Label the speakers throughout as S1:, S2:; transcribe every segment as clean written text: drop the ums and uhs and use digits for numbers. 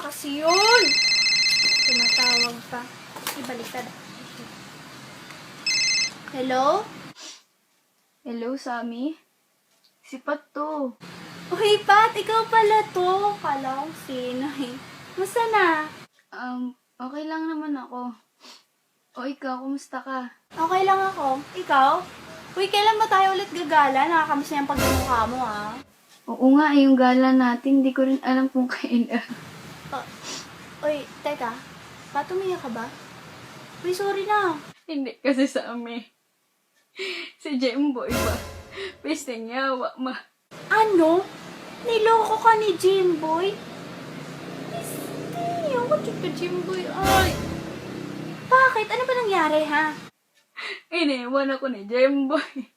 S1: kasi yun? Tumatawag pa. Ibaliktad. Hello?
S2: Hello, Sammy? Si Pat to.
S1: Uy, Pat, ikaw pala to. Kala ko sino eh. Musta na?
S2: Okay lang naman ako. O ikaw, kumusta ka?
S1: Okay lang ako. Ikaw? Uy, kailan ba tayo ulit gagala? Nakakamiss na yung pagmumukha mo, ah.
S2: Oo nga, yung gala natin, hindi ko rin alam kung kailan.
S1: Uy, teka. Pat, umiyak ka ba? Uy, sorry na.
S2: Hindi kasi Sammy. Si Jemboy ba? Peste niya, ma.
S1: Ano? Niloko ka ni Jimboy? Piste, what ka Jimboy? Ay! Bakit? Ano ba nangyari, ha?
S2: Iniwan ako ni Jemboy.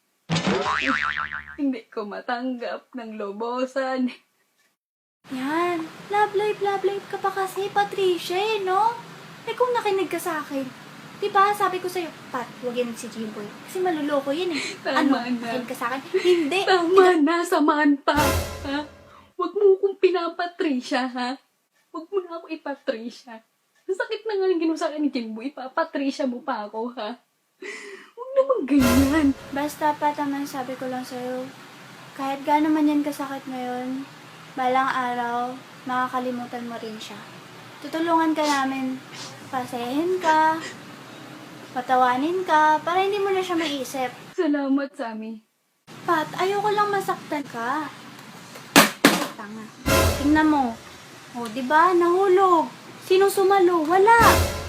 S2: Hindi ko matanggap ng lobosan.
S1: Yan. Love life ka pa kasi, Patricia, eh, no? Eh, kung nakinig ka sa akin, diba, sabi ko sa'yo, Pat, huwag yan si Jimboy. Kasi maluloko yan, eh.
S2: Tama na.
S1: Nakinig ka sa akin? Hindi.
S2: Tama na, Samantha. Ha? Huwag mo akong pinapatricia, ha? Huwag mo na ako ipatricia. Ang sakit na nga yung ginawa sa akin ni Jimboy. Ipapatricia mo pa ako, ha? Huwag naman ganyan.
S1: Basta, Pat, naman sabi ko lang sa'yo, kahit gaano man yan kasakit ngayon, balang araw, makakalimutan mo rin siya. Tutulungan ka namin, pasayahin ka, patawanin ka, para hindi mo na siya maisip.
S2: Salamat, Sammy.
S1: Pat, ayoko lang masaktan ka. Ay, tanga. Tingnan mo. O, diba? Nahulog. Sinong sumalo? Wala.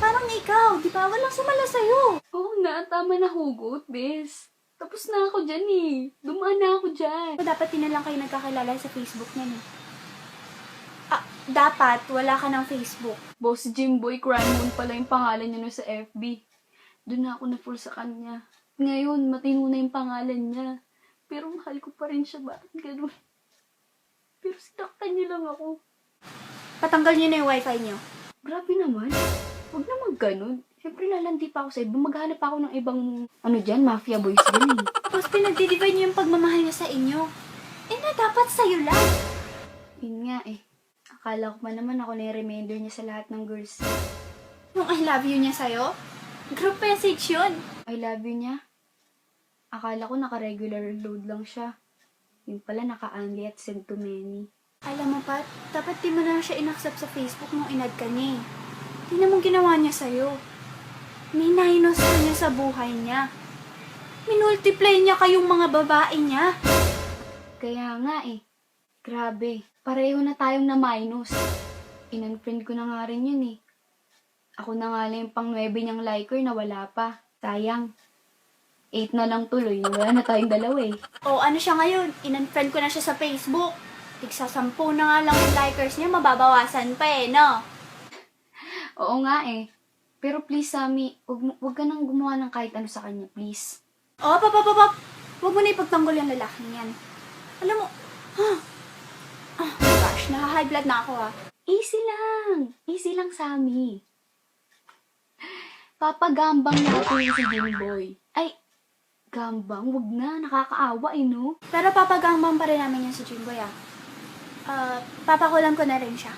S1: Parang ikaw, diba? Walang sumala sa'yo.
S2: Oo na, tama na hugot, bes. Tapos na ako dyan eh. Dumaan na ako dyan.
S1: Dapat din na lang kayo nagkakilala sa Facebook niya, eh. Dapat wala ka ng Facebook.
S2: Boss Jimboy Cranmoon pala yung pangalan niya no sa FB. Doon na ako na-full sa kanya. Ngayon, matino na yung pangalan niya. Pero mahal ko pa rin siya. Bakit ganun? Pero sinaktan niya lang ako.
S1: Patanggal niyo na yung wifi niyo.
S2: Grabe naman. Huwag naman ganun. Siyempre lalandi pa ako sa iba. Maghanap ako ng ibang, mafia boys din eh.
S1: Tapos pinagdidivide niyo yung pagmamahal niya sa inyo. Eh na dapat sa'yo lang.
S2: Yun nga eh. Akala ko pa naman ako na yung remainder niya sa lahat ng girls.
S1: Yung I love you niya sa'yo? Group message yun.
S2: I love you niya. Akala ko naka-regular load lang siya. Yung pala naka-only at send to many.
S1: Alam mo, Pat, dapat di mo na siya inaccept sa Facebook nung inad ka niya eh. Tingnan mo ginawa niya sa'yo. Minainos ka niya sa buhay niya. Minultiply niya kayong mga babae niya.
S2: Kaya nga eh. Grabe. Pareho na tayong na-minus. In-unfriend ko na nga rin yun eh. Ako na nga lang yung pang 9 niyang liker na wala pa. Sayang. 8 na lang tuloy. Wala na tayong dalawa eh.
S1: O ano siya ngayon? In-unfriend ko na siya sa Facebook. Tigsa 10 na nga lang yung likers niya, mababawasan pa eh, no?
S2: Oo nga eh. Pero please, Sammy, wag ka nang gumawa ng kahit ano sa kanya, please.
S1: O, Huwag mo na ipagtanggol yung lalaking yan. Alam mo, gosh, naka-high blood na ako ah.
S2: Easy lang. Easy lang, Sammy. Papagambang natin si Jimboy. Ay, gambang? Wag na. Nakakaawa eh, no?
S1: Pero papagambang pa rin namin yan si Jimboy ah. Papakulam ko na rin siya.